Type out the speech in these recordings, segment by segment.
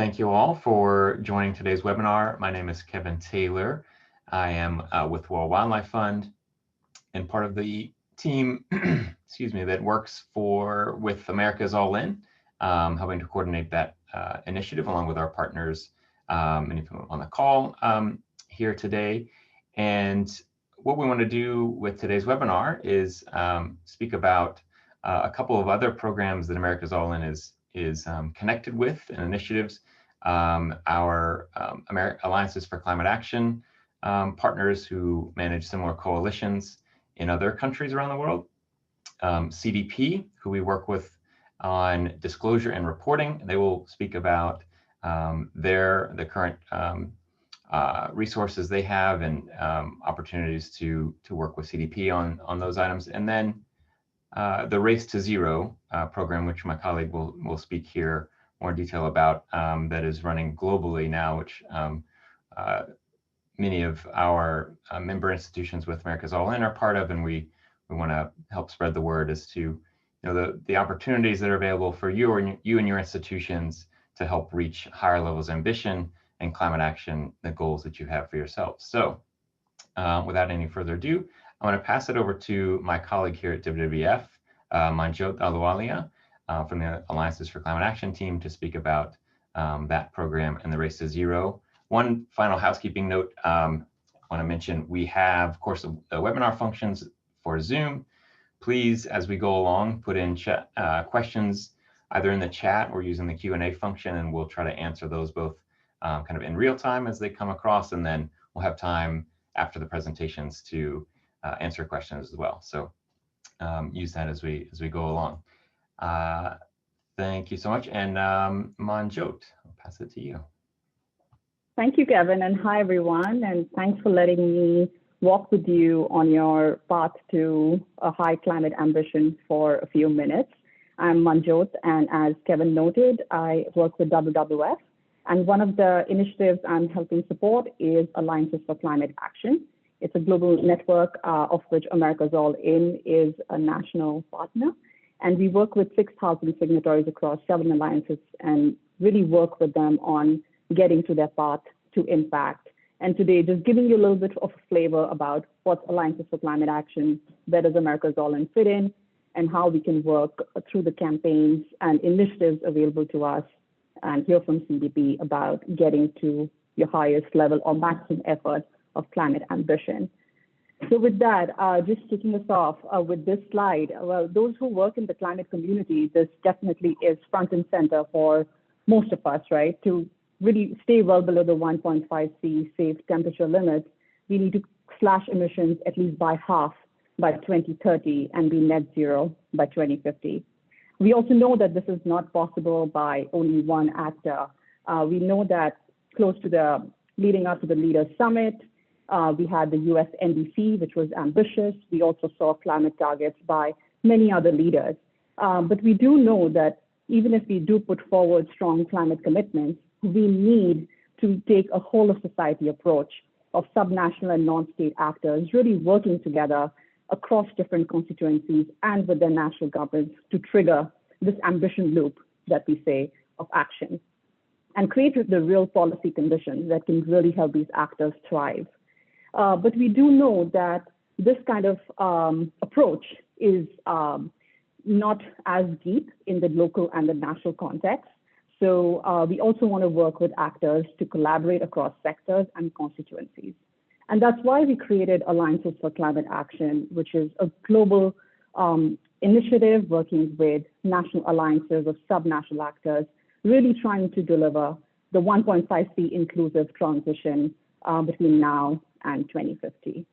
Thank you all for joining today's webinar. My name is Kevin Taylor. I am with World Wildlife Fund and part of the team, excuse me, that works with America's All In, helping to coordinate that initiative along with our partners, many of them on the call here today. And what we want to do with today's webinar is speak about a couple of other programs that America's All In is connected with and initiatives. Our Alliances for Climate Action partners who manage similar coalitions in other countries around the world. CDP, who we work with on disclosure and reporting. They will speak about the current resources they have and opportunities to work with CDP on those items. And then the Race to Zero program, which my colleague will speak here more in detail about, that is running globally now, which many of our member institutions with America's All In are part of, and we want to help spread the word as to the opportunities that are available for you and your institutions to help reach higher levels of ambition and climate action, the goals that you have for yourselves. So without any further ado, I'm going to pass it over to my colleague here at WWF, Manjot Ahluwalia, from the Alliances for Climate Action team, to speak about that program and the Race to Zero. One final housekeeping note, I want to mention we have, of course, the webinar functions for Zoom. Please, as we go along, put in questions either in the chat or using the Q&A function, and we'll try to answer those both kind of in real time as they come across, and then we'll have time after the presentations to answer questions as well. So use that as we go along. Thank you so much, and Manjot, I'll pass it to you. Thank you, Kevin, and hi, everyone, and thanks for letting me walk with you on your path to a high climate ambition for a few minutes. I'm Manjot, and as Kevin noted, I work with WWF, and one of the initiatives I'm helping support is Alliances for Climate Action. It's a global network of which America's All In is a national partner, and we work with 6,000 signatories across 7 alliances and really work with them on getting to their path to impact. And today, just giving you a little bit of a flavor about what's Alliances for Climate Action, where does America's All In fit in, and how we can work through the campaigns and initiatives available to us, and hear from CDP about getting to your highest level or maximum effort of climate ambition. So with that, just kicking us off with this slide, well, those who work in the climate community, this definitely is front and center for most of us, right? To really stay well below the 1.5 C safe temperature limit, we need to slash emissions at least by half by 2030 and be net zero by 2050. We also know that this is not possible by only one actor. We know that leading up to the Leaders Summit, we had the US NDC, which was ambitious. We also saw climate targets by many other leaders. But we do know that even if we do put forward strong climate commitments, we need to take a whole of society approach of subnational and non-state actors really working together across different constituencies and with their national governments to trigger this ambition loop that we say of action and create the real policy conditions that can really help these actors thrive. But we do know that this kind of approach is not as deep in the local and the national context. So we also want to work with actors to collaborate across sectors and constituencies. And that's why we created Alliances for Climate Action, which is a global initiative working with national alliances of subnational actors, really trying to deliver the 1.5 C inclusive transition between now and 2050.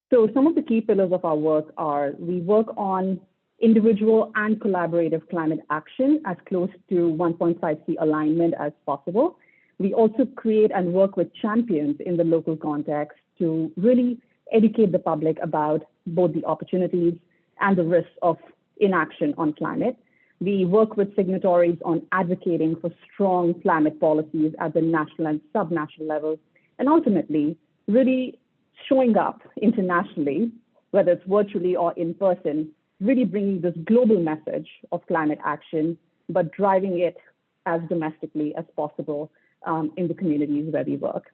So some of the key pillars of our work are we work on individual and collaborative climate action as close to 1.5 C alignment as possible. We also create and work with champions in the local context to really educate the public about both the opportunities and the risks of inaction on climate. We work with signatories on advocating for strong climate policies at the national and subnational level, and ultimately really showing up internationally, whether it's virtually or in person, really bringing this global message of climate action, but driving it as domestically as possible in the communities where we work.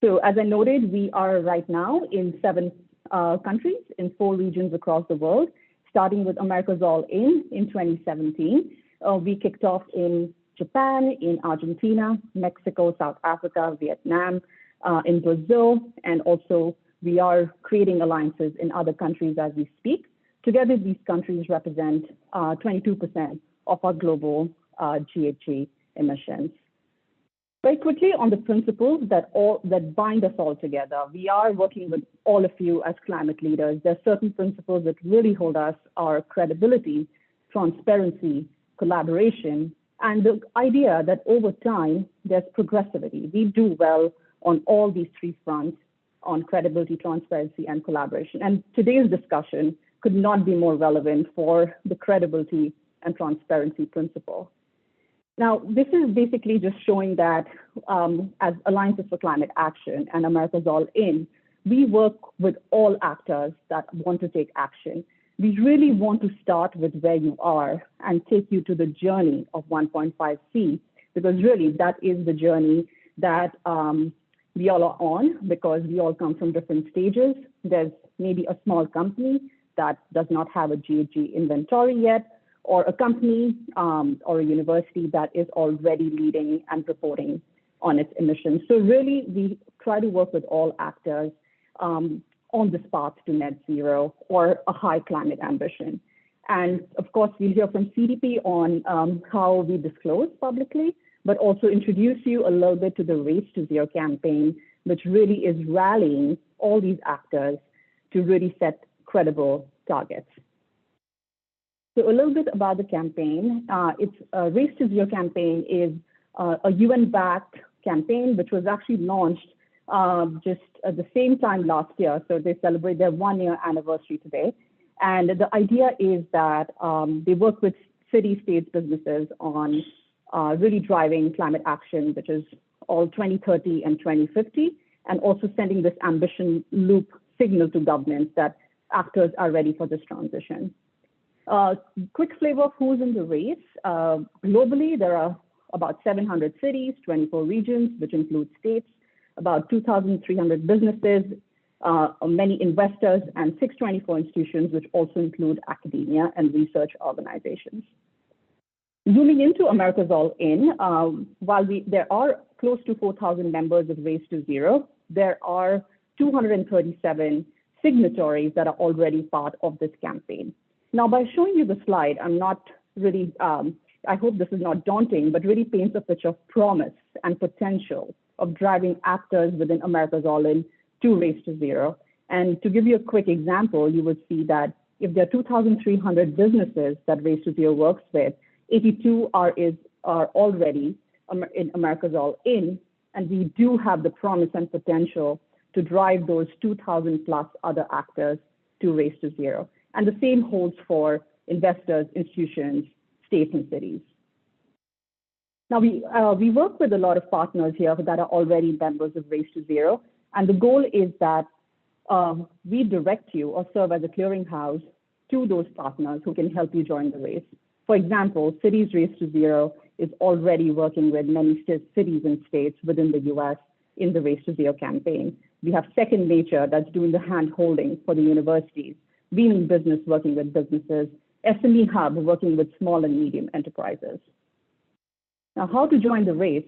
So as I noted, we are right now in 7 countries in 4 regions across the world, starting with America's All In 2017. We kicked off in Japan, in Argentina, Mexico, South Africa, Vietnam, in Brazil, and also we are creating alliances in other countries as we speak. Together, these countries represent 22% of our global GHG emissions. Very quickly on the principles that bind us all together. We are working with all of you as climate leaders. There are certain principles that really hold us: our credibility, transparency, collaboration, and the idea that over time, there's progressivity. We do well on all these 3 fronts, on credibility, transparency, and collaboration. And today's discussion could not be more relevant for the credibility and transparency principle. Now, this is basically just showing that as Alliances for Climate Action and America's All In, we work with all actors that want to take action. We really want to start with where you are and take you to the journey of 1.5C, because really that is the journey that we all are on, because we all come from different stages. There's maybe a small company that does not have a GHG inventory yet, or a company or a university that is already leading and reporting on its emissions. So really, we try to work with all actors on this path to net zero or a high climate ambition. And of course, we'll hear from CDP on how we disclose publicly, but also introduce you a little bit to the Race to Zero campaign, which really is rallying all these actors to really set credible targets. So a little bit about the campaign. It's a Race to Zero campaign is a UN-backed campaign, which was actually launched just at the same time last year. So they celebrate their 1-year anniversary today. And the idea is that they work with city, states, businesses on really driving climate action, which is all 2030 and 2050, and also sending this ambition loop signal to governments that actors are ready for this transition. Quick flavor of who's in the race. Globally, there are about 700 cities, 24 regions, which include states, about 2,300 businesses, many investors, and 624 institutions, which also include academia and research organizations. Zooming into America's All In, while there are close to 4,000 members of Race to Zero, there are 237 signatories that are already part of this campaign. Now, by showing you the slide, I'm not really, I hope this is not daunting, but really paints a picture of promise and potential of driving actors within America's All In to Race to Zero. And to give you a quick example, you would see that if there are 2,300 businesses that Race to Zero works with, 82 are already in America's All In, and we do have the promise and potential to drive those 2,000 plus other actors to Race to Zero. And the same holds for investors, institutions, states, and cities. Now, we work with a lot of partners here that are already members of Race to Zero. And the goal is that we direct you or serve as a clearinghouse to those partners who can help you join the race. For example, Cities Race to Zero is already working with many cities and states within the US in the Race to Zero campaign. We have Second Nature that's doing the hand-holding for the universities, Being Business working with businesses, SME Hub working with small and medium enterprises. Now, how to join the race?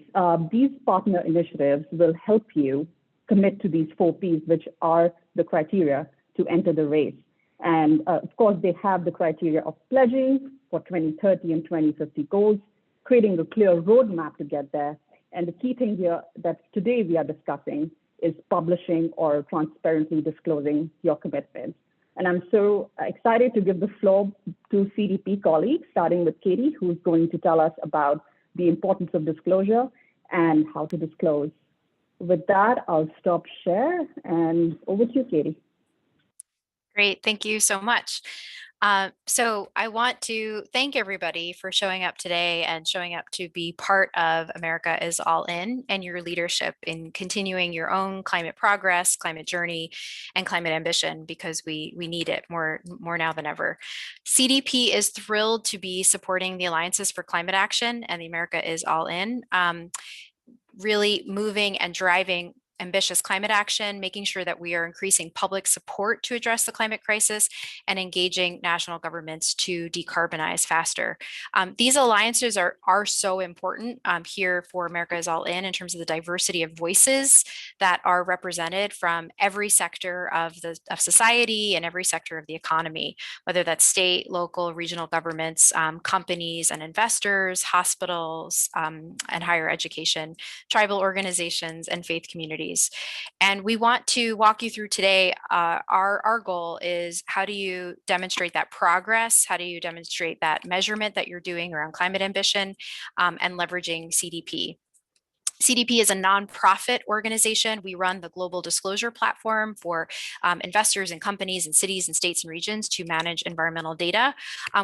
These partner initiatives will help you commit to these 4 Ps, which are the criteria to enter the race. And of course, they have the criteria of pledging for 2030 and 2050 goals, creating a clear roadmap to get there. And the key thing here that today we are discussing is publishing or transparently disclosing your commitments. And I'm so excited to give the floor to CDP colleagues, starting with Katie, who's going to tell us about the importance of disclosure and how to disclose. With that, I'll stop share and over to you, Katie. Great, thank you so much. So I want to thank everybody for showing up today and showing up to be part of America is All In and your leadership in continuing your own climate progress, climate journey, and climate ambition, because we need it more now than ever. CDP is thrilled to be supporting the Alliances for Climate Action and the America is All In. Really moving and driving ambitious climate action, making sure that we are increasing public support to address the climate crisis, and engaging national governments to decarbonize faster. These alliances are so important here for America is All In terms of the diversity of voices that are represented from every sector of society and every sector of the economy, whether that's state, local, regional governments, companies and investors, hospitals, and higher education, tribal organizations, and faith communities. And we want to walk you through today. Our goal is, how do you demonstrate that progress? How do you demonstrate that measurement that you're doing around climate ambition, and leveraging CDP? CDP is a nonprofit organization. We run the global disclosure platform for investors and companies and cities and states and regions to manage environmental data.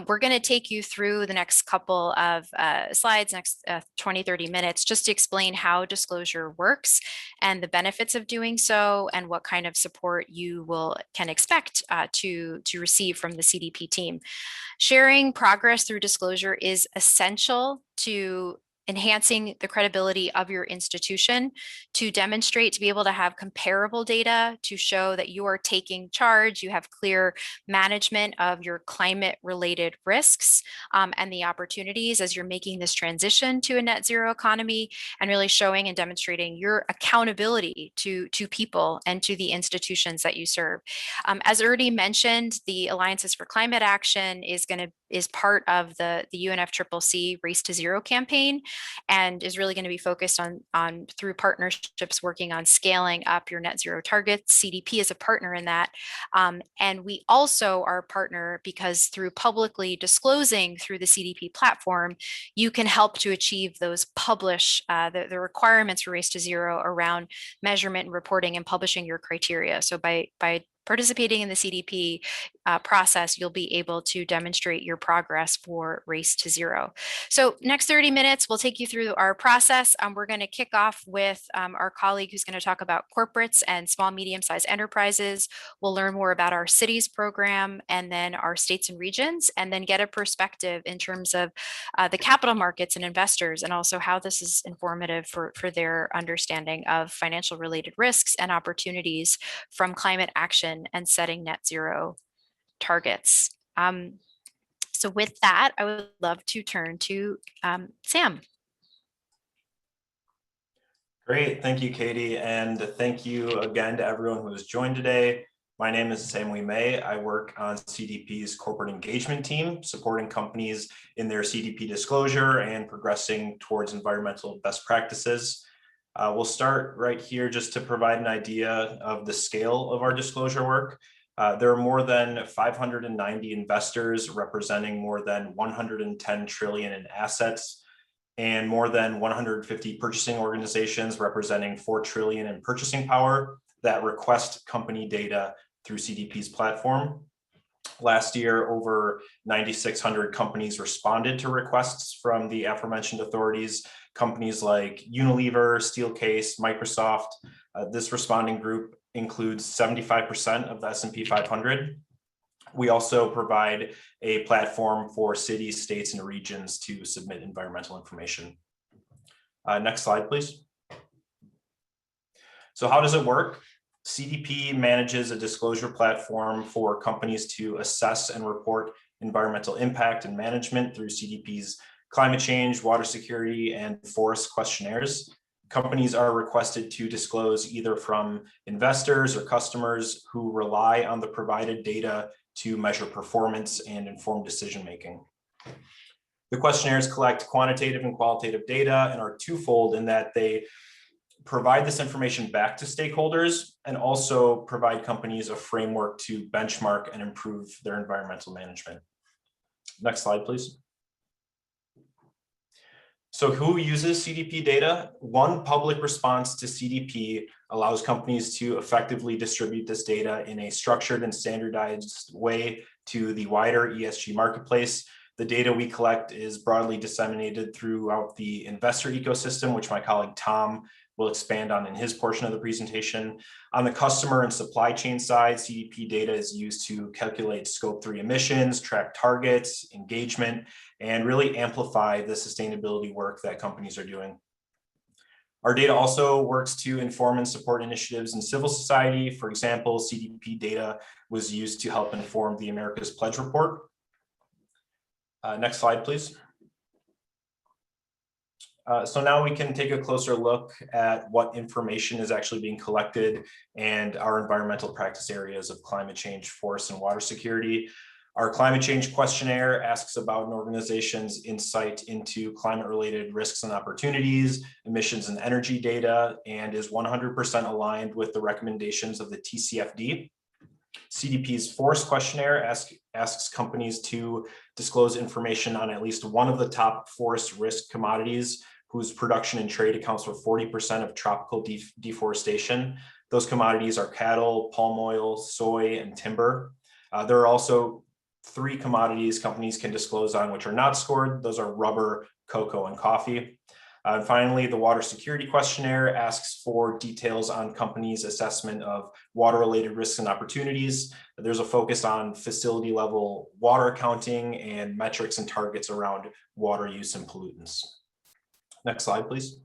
We're going to take you through the next couple of slides, next 20, 30 minutes, just to explain how disclosure works and the benefits of doing so, and what kind of support you can expect to receive from the CDP team. Sharing progress through disclosure is essential to enhancing the credibility of your institution, to demonstrate, to be able to have comparable data, to show that you are taking charge, you have clear management of your climate related risks, and the opportunities as you're making this transition to a net zero economy, and really showing and demonstrating your accountability to people and to the institutions that you serve. As already mentioned, the Alliances for Climate Action is part of the UNFCCC Race to Zero campaign, and is really going to be focused on through partnerships working on scaling up your net zero targets. CDP is a partner in that. And we also are a partner because through publicly disclosing through the CDP platform, you can help to achieve those the requirements for Race to Zero around measurement and reporting and publishing your criteria. So by participating in the CDP process, you'll be able to demonstrate your progress for Race to Zero. So next 30 minutes, we'll take you through our process. We're going to kick off with our colleague who's going to talk about corporates and small, medium-sized enterprises. We'll learn more about our cities program, and then our states and regions, and then get a perspective in terms of the capital markets and investors, and also how this is informative for their understanding of financial related risks and opportunities from climate action and setting net zero targets. So with that, I would love to turn to Sam. Great, thank you, Katie, and thank you again to everyone who has joined today. My name is Sam May. I work on CDP's corporate engagement team, supporting companies in their CDP disclosure and progressing towards environmental best practices. We'll start right here just to provide an idea of the scale of our disclosure work. There are more than 590 investors representing more than 110 trillion in assets, and more than 150 purchasing organizations representing 4 trillion in purchasing power that request company data through CDP's platform. Last year, over 9,600 companies responded to requests from the aforementioned authorities, companies like Unilever, Steelcase, Microsoft. This responding group includes 75% of the S&P 500. We also provide a platform for cities, states, and regions to submit environmental information. Next slide, please. So how does it work? CDP manages a disclosure platform for companies to assess and report environmental impact and management through CDP's climate change, water security, and forest questionnaires. Companies are requested to disclose either from investors or customers who rely on the provided data to measure performance and inform decision-making. The questionnaires collect quantitative and qualitative data and are twofold in that they provide this information back to stakeholders and also provide companies a framework to benchmark and improve their environmental management. Next slide, please. So who uses CDP data? One public response to CDP allows companies to effectively distribute this data in a structured and standardized way to the wider ESG marketplace. The data we collect is broadly disseminated throughout the investor ecosystem, which my colleague Tom will expand on in his portion of the presentation. On the customer and supply chain side, CDP data is used to calculate Scope 3 emissions, track targets, engagement, and really amplify the sustainability work that companies are doing. Our data also works to inform and support initiatives in civil society. For example, CDP data was used to help inform the America's Pledge Report. Next slide, please. So now we can take a closer look at what information is actually being collected and our environmental practice areas of climate change, forest, and water security. Our climate change questionnaire asks about an organization's insight into climate-related risks and opportunities, emissions and energy data, and is 100% aligned with the recommendations of the TCFD. CDP's forest questionnaire asks companies to disclose information on at least one of the top forest risk commodities whose production and trade accounts for 40% of tropical deforestation. Those commodities are cattle, palm oil, soy, and timber. There are also 3 commodities companies can disclose on which are not scored. Those are rubber, cocoa, and coffee. And finally, the water security questionnaire asks for details on companies' assessment of water-related risks and opportunities. There's a focus on facility level water accounting and metrics and targets around water use and pollutants. Next slide, please.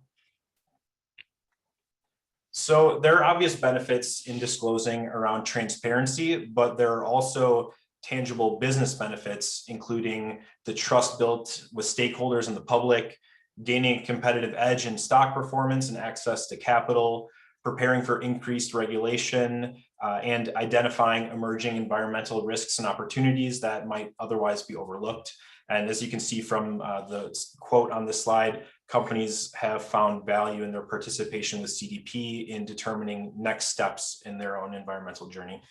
So there are obvious benefits in disclosing around transparency, but there are also tangible business benefits, including the trust built with stakeholders and the public, gaining a competitive edge in stock performance and access to capital, preparing for increased regulation, and identifying emerging environmental risks and opportunities that might otherwise be overlooked. And as you can see from the quote on this slide, companies have found value in their participation with CDP in determining next steps in their own environmental journey.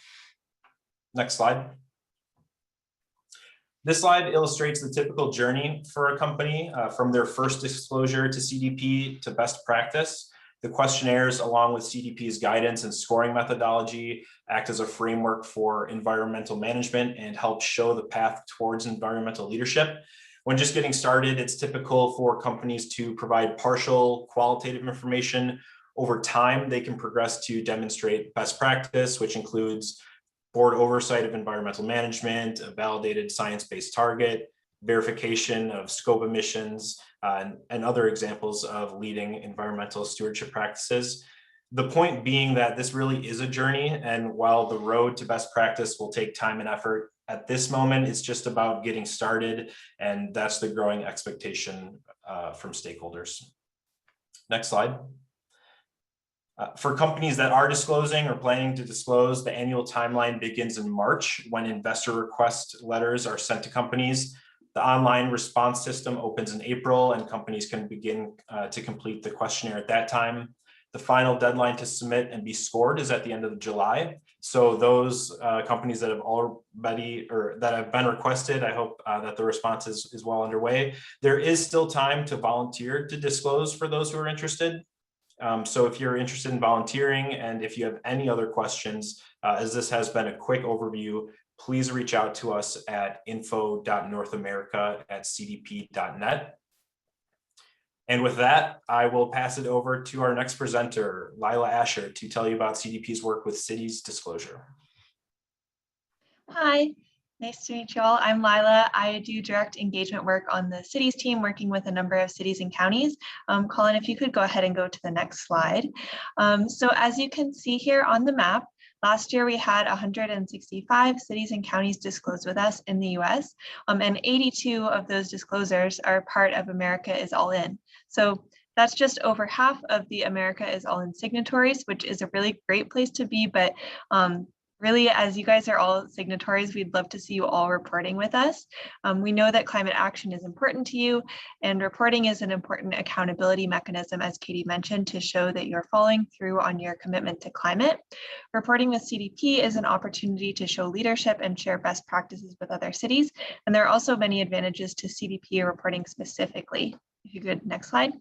Next slide. This slide illustrates the typical journey for a company from their first disclosure to CDP to best practice. The questionnaires, along with CDP's guidance and scoring methodology, act as a framework for environmental management and help show the path towards environmental leadership. When just getting started, it's typical for companies to provide partial qualitative information. Over time, they can progress to demonstrate best practice, which includes board oversight of environmental management, a validated science-based target, verification of scope emissions, and other examples of leading environmental stewardship practices. The point being that this really is a journey, and while the road to best practice will take time and effort, at this moment, it's just about getting started, and that's the growing expectation from stakeholders. Next slide. For companies that are disclosing or planning to disclose, the annual timeline begins in March when investor request letters are sent to companies. The online response system opens in April, and companies can begin to complete the questionnaire at that time. The final deadline to submit and be scored is at the end of July. So those companies that have already or that have been requested, I hope that the response is well underway. There is still time to volunteer to disclose for those who are interested. So if you're interested in volunteering and if you have any other questions, as this has been a quick overview, please reach out to us at info.northamerica@cdp.net. And with that, I will pass it over to our next presenter, Lila Asher, to tell you about CDP's work with cities disclosure. Hi, nice to meet you all. I'm Lila. I do direct engagement work on the cities team, working with a number of cities and counties. Colin, if you could go ahead and go to the next slide. So as you can see here on the map, last year we had 165 cities and counties disclose with us in the US, and 82 of those disclosures are part of America Is All In. So that's just over half of the America Is All In signatories, which is a really great place to be, but really, as you guys are all signatories, we'd love to see you all reporting with us. We know that climate action is important to you, and reporting is an important accountability mechanism, as Katie mentioned, to show that you're following through on your commitment to climate. Reporting with CDP is an opportunity to show leadership and share best practices with other cities. And there are also many advantages to CDP reporting specifically. If you could, next slide.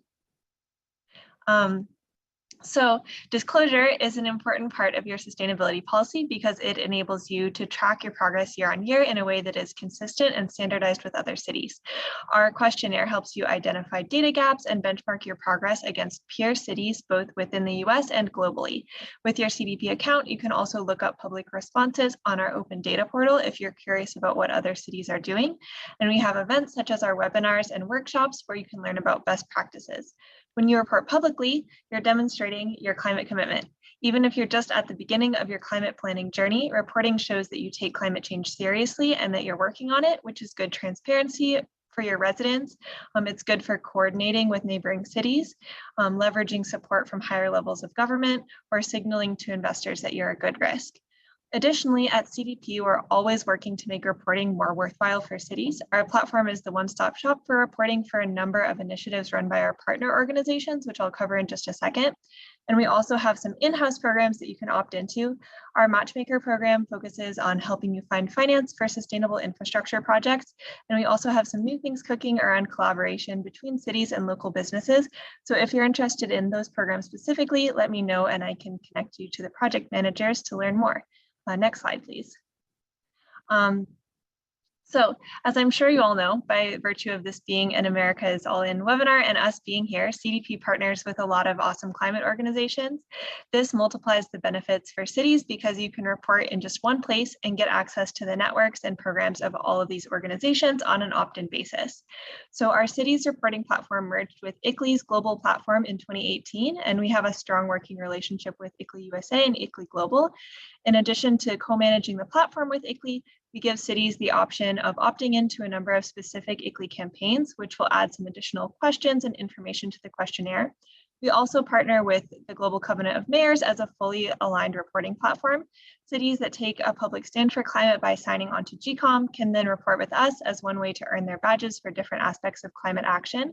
So disclosure is an important part of your sustainability policy because it enables you to track your progress year on year in a way that is consistent and standardized with other cities. Our questionnaire helps you identify data gaps and benchmark your progress against peer cities, both within the US and globally. With your CDP account, you can also look up public responses on our open data portal if you're curious about what other cities are doing. And we have events such as our webinars and workshops where you can learn about best practices. When you report publicly, you're demonstrating your climate commitment. Even if you're just at the beginning of your climate planning journey, reporting shows that you take climate change seriously and that you're working on it, which is good transparency for your residents. It's good for coordinating with neighboring cities, leveraging support from higher levels of government, or signaling to investors that you're a good risk. Additionally, at CDP, we're always working to make reporting more worthwhile for cities. Our platform is the one-stop shop for reporting for a number of initiatives run by our partner organizations, which I'll cover in just a second. And we also have some in-house programs that you can opt into. Our Matchmaker program focuses on helping you find finance for sustainable infrastructure projects. And we also have some new things cooking around collaboration between cities and local businesses. So if you're interested in those programs specifically, let me know and I can connect you to the project managers to learn more. Next slide, please. So as I'm sure you all know, by virtue of this being an America is All In webinar and us being here, CDP partners with a lot of awesome climate organizations. This multiplies the benefits for cities because you can report in just one place and get access to the networks and programs of all of these organizations on an opt-in basis. So our cities reporting platform merged with ICLEI's global platform in 2018, and we have a strong working relationship with ICLEI USA and ICLEI Global. In addition to co-managing the platform with ICLEI, we give cities the option of opting into a number of specific ICLEI campaigns, which will add some additional questions and information to the questionnaire. We also partner with the Global Covenant of Mayors as a fully aligned reporting platform. Cities that take a public stand for climate by signing on to GCOM can then report with us as one way to earn their badges for different aspects of climate action.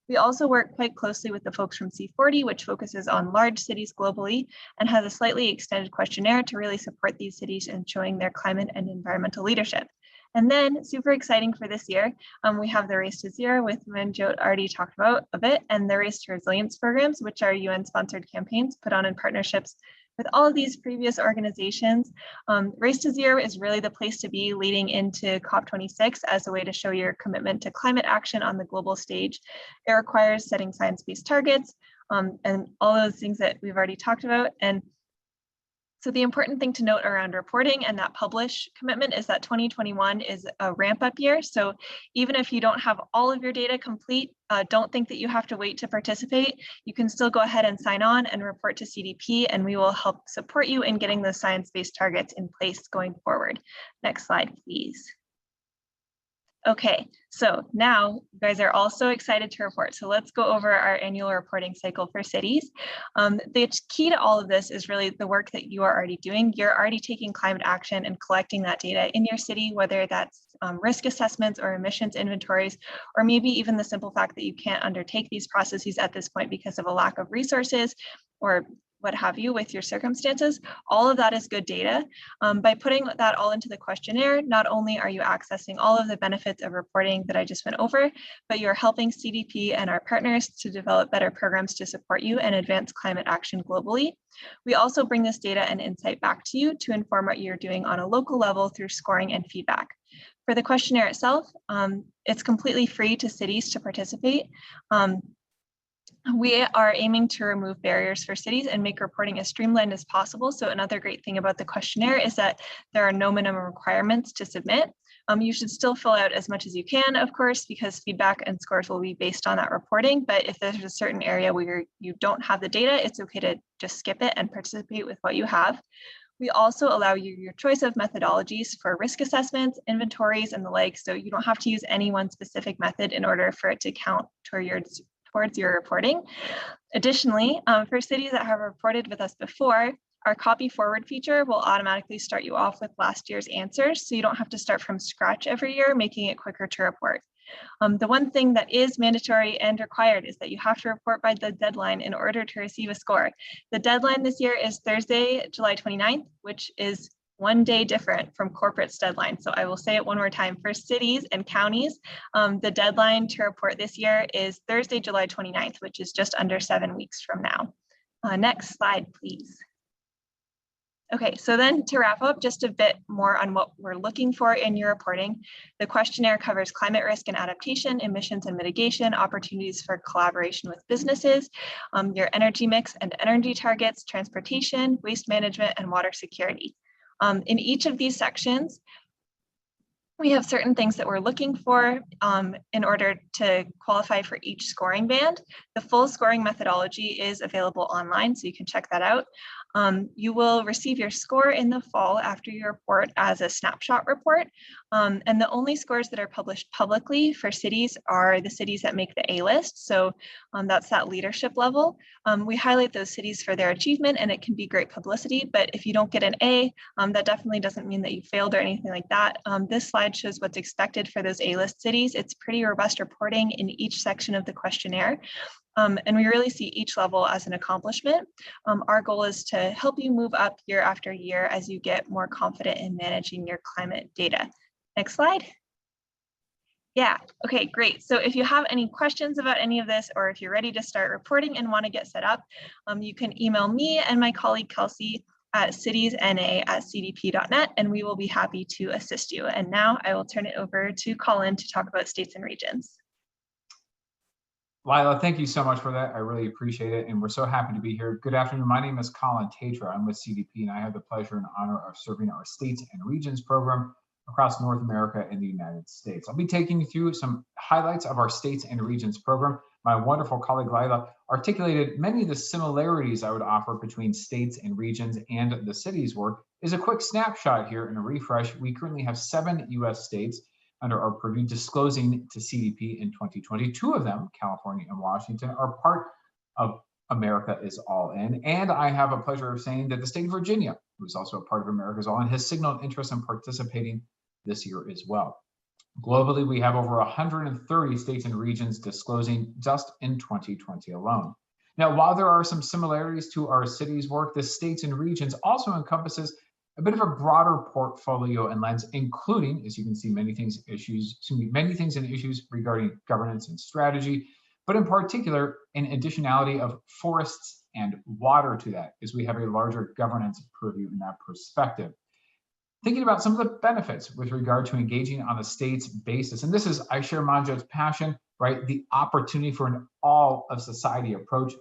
We also work quite closely with the folks from C40, which focuses on large cities globally and has a slightly extended questionnaire to really support these cities in showing their climate and environmental leadership. And then super exciting for this year, we have the Race to Zero, with Manjot already talked about a bit, and the Race to Resilience programs, which are UN sponsored campaigns put on in partnerships with all of these previous organizations. Race to Zero is really the place to be leading into COP26 as a way to show your commitment to climate action on the global stage. It requires setting science-based targets and all those things that we've already talked about. And so the important thing to note around reporting and that publish commitment is that 2021 is a ramp up year. So even if you don't have all of your data complete, don't think that you have to wait to participate. You can still go ahead and sign on and report to CDP, and we will help support you in getting those science-based targets in place going forward. Next slide, please. Okay, so now you guys are all so excited to report. So let's go over our annual reporting cycle for cities. The key to all of this is really the work that you are already doing. You're already taking climate action and collecting that data in your city, whether that's risk assessments or emissions inventories, or maybe even the simple fact that you can't undertake these processes at this point because of a lack of resources or what have you with your circumstances. All of that is good data. By putting that all into the questionnaire, not only are you accessing all of the benefits of reporting that I just went over, but you're helping CDP and our partners to develop better programs to support you and advance climate action globally. We also bring this data and insight back to you to inform what you're doing on a local level through scoring and feedback. For the questionnaire itself, it's completely free to cities to participate. We are aiming to remove barriers for cities and make reporting as streamlined as possible. So another great thing about the questionnaire is that there are no minimum requirements to submit. You should still fill out as much as you can, of course, because feedback and scores will be based on that reporting. But if there's a certain area where you don't have the data, it's okay to just skip it and participate with what you have. We also allow you your choice of methodologies for risk assessments, inventories, and the like. So you don't have to use any one specific method in order for it to count towards your reporting. Additionally, for cities that have reported with us before, our copy forward feature will automatically start you off with last year's answers, so you don't have to start from scratch every year, making it quicker to report. The one thing that is mandatory and required is that you have to report by the deadline in order to receive a score. The deadline this year is Thursday, July 29th, which is one day different from corporate's deadline. So I will say it one more time. For cities and counties, the deadline to report this year is Thursday, July 29th, which is just under 7 weeks from now. Next slide, please. Okay, so then to wrap up just a bit more on what we're looking for in your reporting, the questionnaire covers climate risk and adaptation, emissions and mitigation, opportunities for collaboration with businesses, your energy mix and energy targets, transportation, waste management, and water security. In each of these sections, we have certain things that we're looking for in order to qualify for each scoring band. The full scoring methodology is available online, so you can check that out. You will receive your score in the fall after your report as a snapshot report. And the only scores that are published publicly for cities are the cities that make the A list. So that's that leadership level. We highlight those cities for their achievement, and it can be great publicity, but if you don't get an A, that definitely doesn't mean that you failed or anything like that. This slide shows what's expected for those A-list cities. It's pretty robust reporting in each section of the questionnaire. And we really see each level as an accomplishment. Our goal is to help you move up year after year as you get more confident in managing your climate data. Next slide. Yeah, okay, great. So if you have any questions about any of this, or if you're ready to start reporting and want to get set up, you can email me and my colleague Kelsey at citiesna@cdp.net, and we will be happy to assist you. And now I will turn it over to Colin to talk about states and regions. Lila, thank you so much for that. I really appreciate it. And we're so happy to be here. Good afternoon. My name is Colin Tatra. I'm with CDP, and I have the pleasure and honor of serving our states and regions program across North America and the United States. I'll be taking you through some highlights of our states and regions program. My wonderful colleague Lila articulated many of the similarities I would offer between states and regions and the cities work. Is a quick snapshot here and a refresh. We currently have 7 US states under our purview disclosing to CDP in 2020. 2 of them, California and Washington, are part of America Is All In. And I have a pleasure of saying that the state of Virginia, who is also a part of America Is All In, has signaled interest in participating this year as well. Globally, we have over 130 states and regions disclosing just in 2020 alone. Now, while there are some similarities to our cities work, the states and regions also encompasses a bit of a broader portfolio and lens, including, as you can see, many things and issues regarding governance and strategy, but in particular, an additionality of forests and water to that, as we have a larger governance purview in that perspective. Thinking about some of the benefits with regard to engaging on a state's basis, and this is, I share Manjot's passion, right? The opportunity for an all of society approach.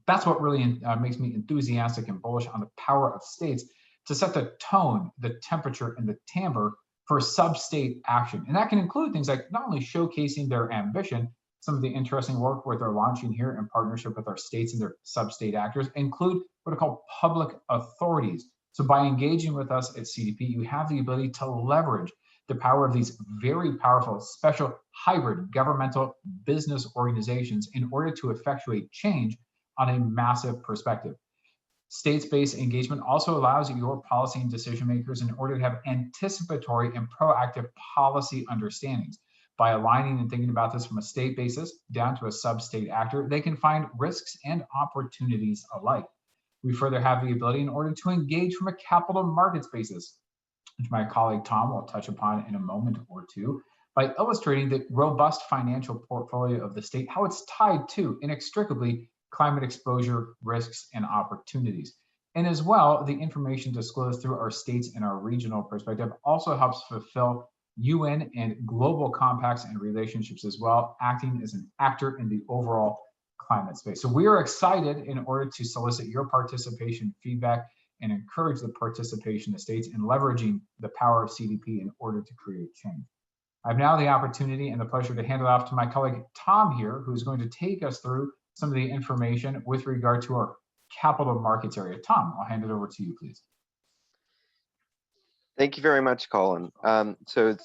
That's what really makes me enthusiastic and bullish on the power of states to set the tone, the temperature, and the timbre for sub-state action. And that can include things like not only showcasing their ambition, some of the interesting work where they're launching here in partnership with our states and their sub-state actors include what are called public authorities. So by engaging with us at CDP, you have the ability to leverage the power of these very powerful special hybrid governmental business organizations in order to effectuate change on a massive perspective. States-based engagement also allows your policy and decision makers in order to have anticipatory and proactive policy understandings. By aligning and thinking about this from a state basis down to a sub-state actor, they can find risks and opportunities alike. We further have the ability in order to engage from a capital markets basis, which my colleague Tom will touch upon in a moment or two, by illustrating the robust financial portfolio of the state, how it's tied to inextricably climate exposure, risks, and opportunities. And as well, the information disclosed through our states and our regional perspective also helps fulfill UN and global compacts and relationships as well, acting as an actor in the overall climate space. So we are excited in order to solicit your participation, feedback, and encourage the participation of states in leveraging the power of CDP in order to create change. I have now the opportunity and the pleasure to hand it off to my colleague Tom here, who is going to take us through some of the information with regard to our capital markets area. Tom, I'll hand it over to you, please. Thank you very much, Colin. So as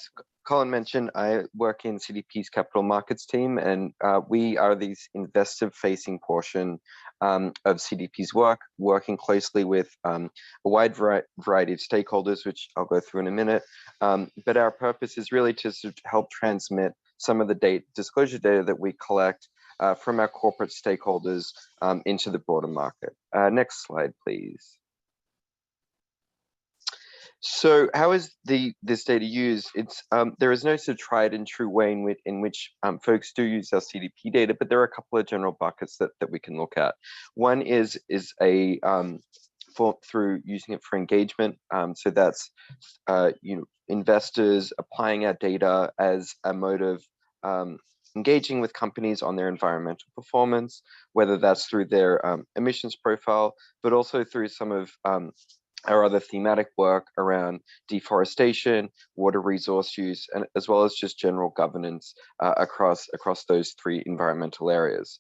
Colin mentioned, I work in CDP's capital markets team, and we are the investor-facing portion of CDP's work, working closely with a wide variety of stakeholders, which I'll go through in a minute. But our purpose is really to sort of help transmit some of the disclosure data that we collect from our corporate stakeholders into the broader market. Next slide, please. So how is this data used? It's there is no sort of tried and true way in which folks do use our CDP data, but there are a couple of general buckets that we can look at. One is a through using it for engagement. So that's investors applying our data as a mode of engaging with companies on their environmental performance, whether that's through their emissions profile, but also through some of our other thematic work around deforestation, water resource use, and as well as just general governance across those three environmental areas.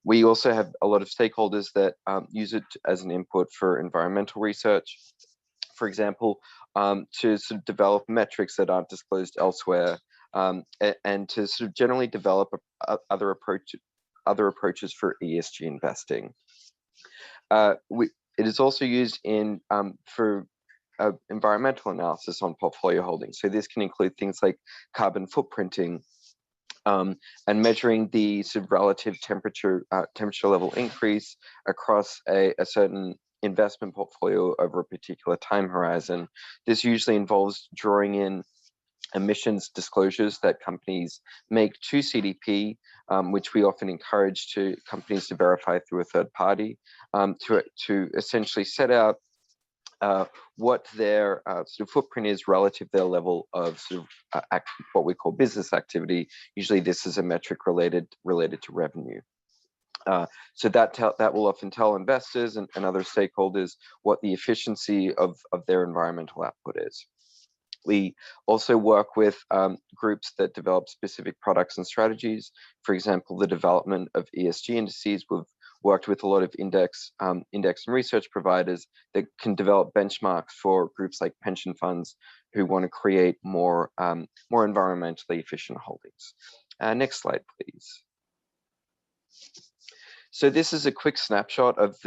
We also have a lot of stakeholders that use it as an input for environmental research, for example, to sort of develop metrics that aren't disclosed elsewhere, and to sort of generally develop other approaches for ESG investing. It is also used for environmental analysis on portfolio holdings. So this can include things like carbon footprinting and measuring the sort of relative temperature level increase across a certain investment portfolio over a particular time horizon. This usually involves drawing in emissions disclosures that companies make to CDP, which we often encourage companies to verify through a third party, to essentially set out what their sort of footprint is relative to their level of sort of what we call business activity. Usually this is a metric related to revenue. So that will often tell investors and other stakeholders what the efficiency of their environmental output is. We also work with groups that develop specific products and strategies. For example, the development of ESG indices. We've worked with a lot of index and research providers that can develop benchmarks for groups like pension funds who want to create more environmentally efficient holdings. Next slide, please. So this is a quick snapshot of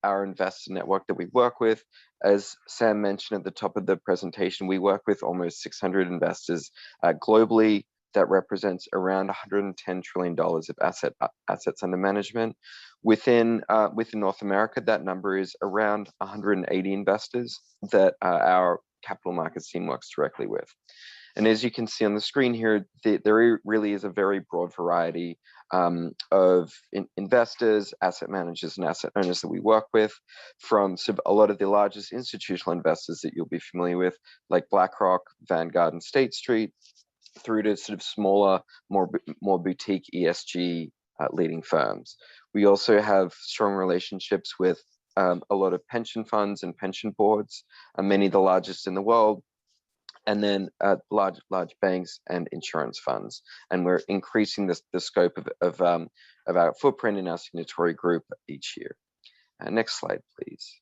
our investor network that we work with. As Sam mentioned at the top of the presentation, we work with almost 600 investors globally. That represents around $110 trillion of assets under management. Within North America, that number is around 180 investors that our capital markets team works directly with. And as you can see on the screen here, there really is a very broad variety of investors, asset managers, and asset owners that we work with, from sort of a lot of the largest institutional investors that you'll be familiar with, like BlackRock, Vanguard, and State Street, through to sort of smaller, more boutique ESG leading firms. We also have strong relationships with a lot of pension funds and pension boards, many of the largest in the world, and then large banks and insurance funds. And we're increasing the scope of our footprint in our signatory group each year. Next slide, please.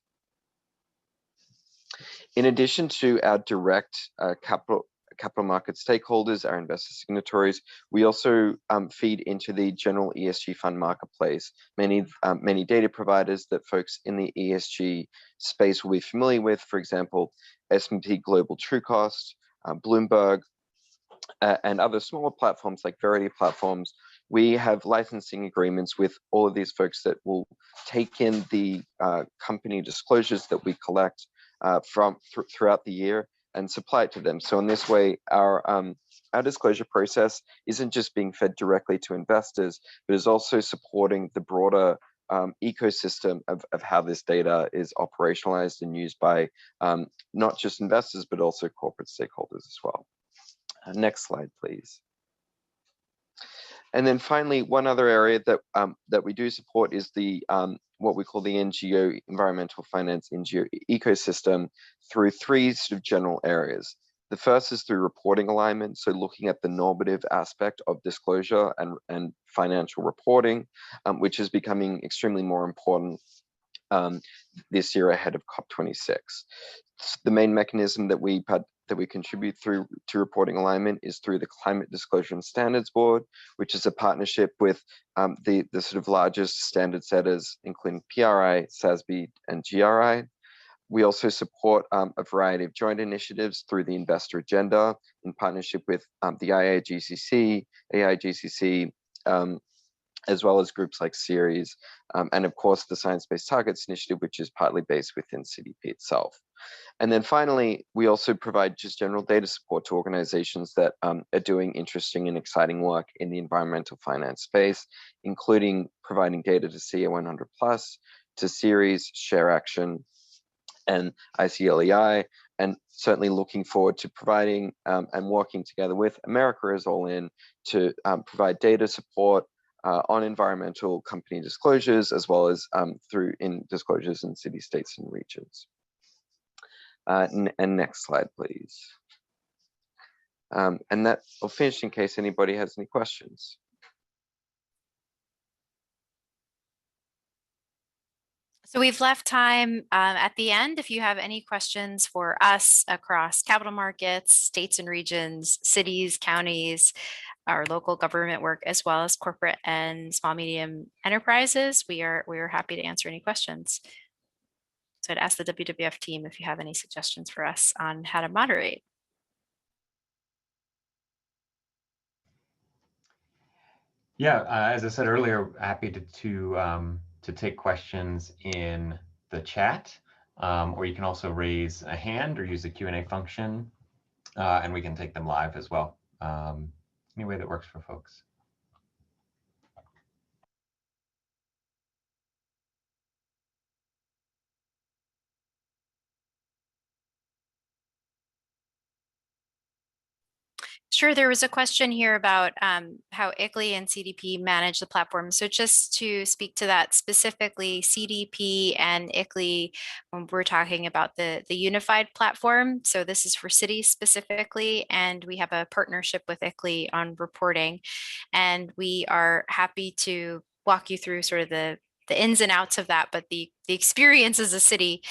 In addition to our direct capital market stakeholders, our investor signatories, we also feed into the general ESG fund marketplace. Many data providers that folks in the ESG space will be familiar with, for example, S&P Global Trucost, Bloomberg, and other smaller platforms like Verity platforms. We have licensing agreements with all of these folks that will take in the company disclosures that we collect throughout the year and supply it to them. So in this way, our disclosure process isn't just being fed directly to investors, but is also supporting the broader ecosystem of how this data is operationalized and used by not just investors, but also corporate stakeholders as well. Next slide, please. And then finally, one other area that we do support is the what we call the NGO, environmental finance NGO ecosystem, through three sort of general areas. The first is through reporting alignment, so looking at the normative aspect of disclosure and financial reporting, which is becoming extremely more important this year ahead of COP26. The main mechanism that we contribute through to reporting alignment is through the Climate Disclosure and Standards Board, which is a partnership with the sort of largest standard setters, including PRI, SASB, and GRI. We also support a variety of joint initiatives through the Investor Agenda in partnership with the AIGCC, as well as groups like Ceres, and of course the Science Based Targets Initiative, which is partly based within CDP itself. And then finally, we also provide just general data support to organizations that are doing interesting and exciting work in the environmental finance space, including providing data to CA100+, to Ceres, Share Action, and ICLEI, and certainly looking forward to providing and working together with America Is All In to provide data support on environmental company disclosures, as well as through disclosures in city, states, and regions. And next slide, please. And that will finish in case anybody has any questions. So we've left time at the end if you have any questions for us across capital markets, states and regions, cities, counties, our local government work, as well as corporate and small medium enterprises. We are happy to answer any questions. So I'd ask the WWF team if you have any suggestions for us on how to moderate. Yeah, as I said earlier, happy to take questions in the chat, or you can also raise a hand or use the Q&A function, and we can take them live as well. Any way that works for folks. Sure, there was a question here about how ICLEI and CDP manage the platform. So just to speak to that specifically, CDP and ICLEI, when we're talking about the unified platform, so this is for cities specifically, and we have a partnership with ICLEI on reporting, and we are happy to walk you through sort of the ins and outs of that. But the experience as a city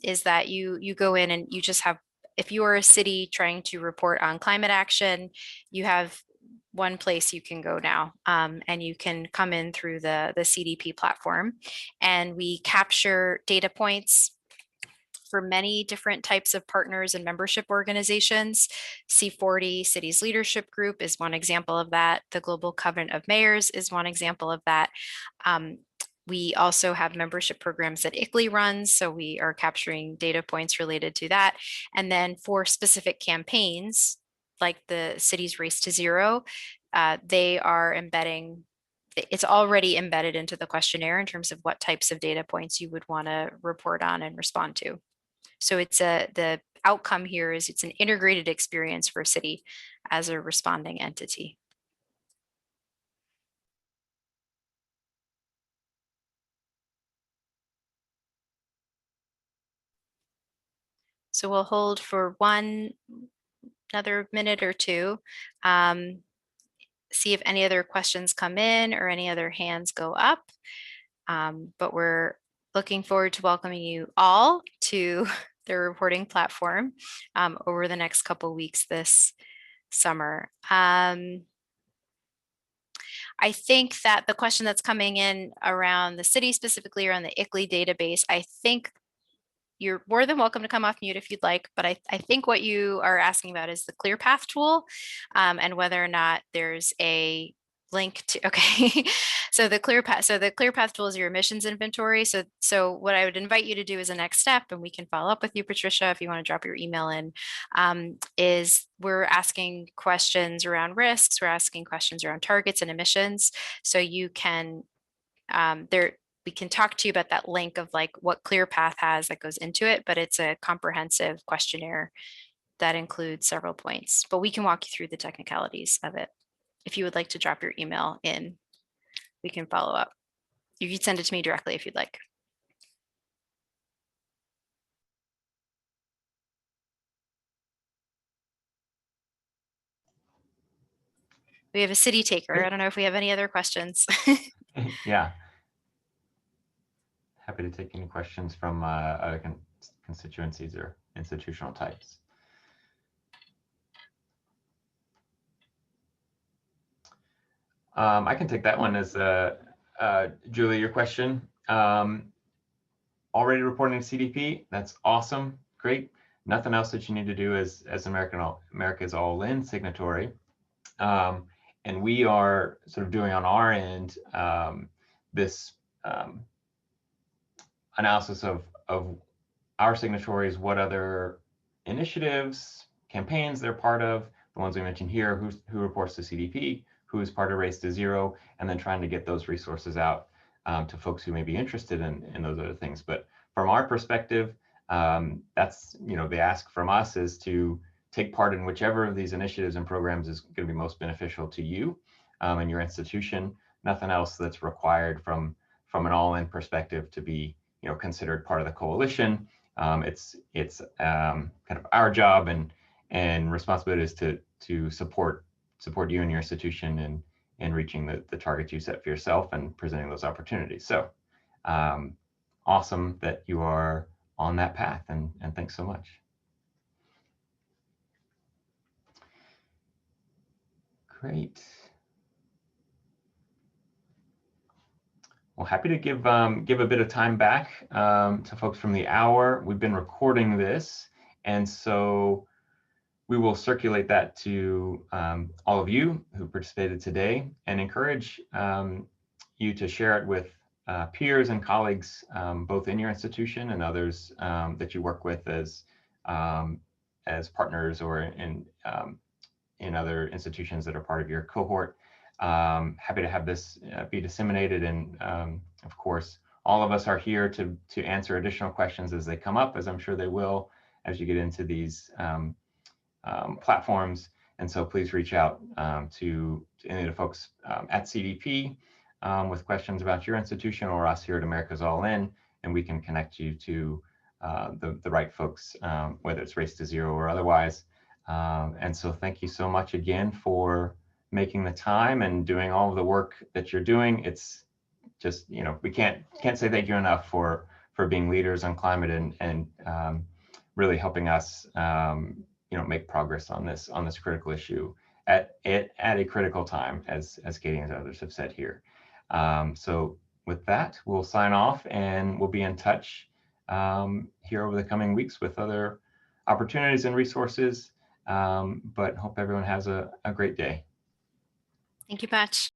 is that you go in and you just have, if you are a city trying to report on climate action, you have one place you can go now, and you can come in through the CDP platform, and we capture data points for many different types of partners and membership organizations. C40 Cities Leadership Group is one example of that. The Global Covenant of Mayors is one example of that. We also have membership programs that ICLEI runs, so we are capturing data points related to that. And then for specific campaigns, like the Cities Race to Zero, they are embedding, it's already embedded into the questionnaire in terms of what types of data points you would want to report on and respond to. So it's the outcome here is it's an integrated experience for a city as a responding entity. So we'll hold for another minute or two, see if any other questions come in or any other hands go up. But we're looking forward to welcoming you all to the reporting platform over the next couple of weeks this summer. I think that the question that's coming in around the city, specifically around the ICLEI database, I think you're more than welcome to come off mute if you'd like, but I think what you are asking about is the ClearPath tool, and whether or not there's a link to, okay. So the ClearPath tool is your emissions inventory. So what I would invite you to do as a next step, and we can follow up with you, Patricia, if you want to drop your email in, is we're asking questions around risks. We're asking questions around targets and emissions. So you can, we can talk to you about that link of like what ClearPath has that goes into it, but it's a comprehensive questionnaire that includes several points, but we can walk you through the technicalities of it. If you would like to drop your email in, we can follow up. You can send it to me directly if you'd like. We have a city taker. I don't know if we have any other questions. Yeah. Happy to take any questions from other constituencies or institutional types. I can take that one as Julie, your question. Already reporting to CDP, that's awesome, great. Nothing else that you need to do as America's All In signatory. And we are sort of doing on our end this analysis of our signatories what other initiatives, campaigns they're part of, the ones we mentioned here, who reports to CDP, who is part of Race to Zero, and then trying to get those resources out to folks who may be interested in those other things. But from our perspective, that's, the ask from us is to take part in whichever of these initiatives and programs is going to be most beneficial to you and your institution. Nothing else that's required from an all-in perspective to be, considered part of the coalition. It's kind of our job and responsibility is to support you and your institution in reaching the targets you set for yourself and presenting those opportunities. So awesome that you are on that path, and thanks so much. Great. Well, happy to give a bit of time back to folks from the hour. We've been recording this, and so we will circulate that to all of you who participated today, and encourage you to share it with peers and colleagues, both in your institution and others that you work with as partners or in other institutions that are part of your cohort. Happy to have this be disseminated, and of course, all of us are here to answer additional questions as they come up, as I'm sure they will as you get into these platforms. And so please reach out to any of the folks at CDP with questions about your institution or us here at America's All In, and we can connect you to the right folks, whether it's Race to Zero or otherwise. And so thank you so much again for making the time and doing all of the work that you're doing. It's just, we can't say thank you enough for being leaders on climate and really helping us make progress on this critical issue at a critical time, as Katie and others have said here. So with that, we'll sign off, and we'll be in touch here over the coming weeks with other opportunities and resources. But hope everyone has a great day. Thank you much.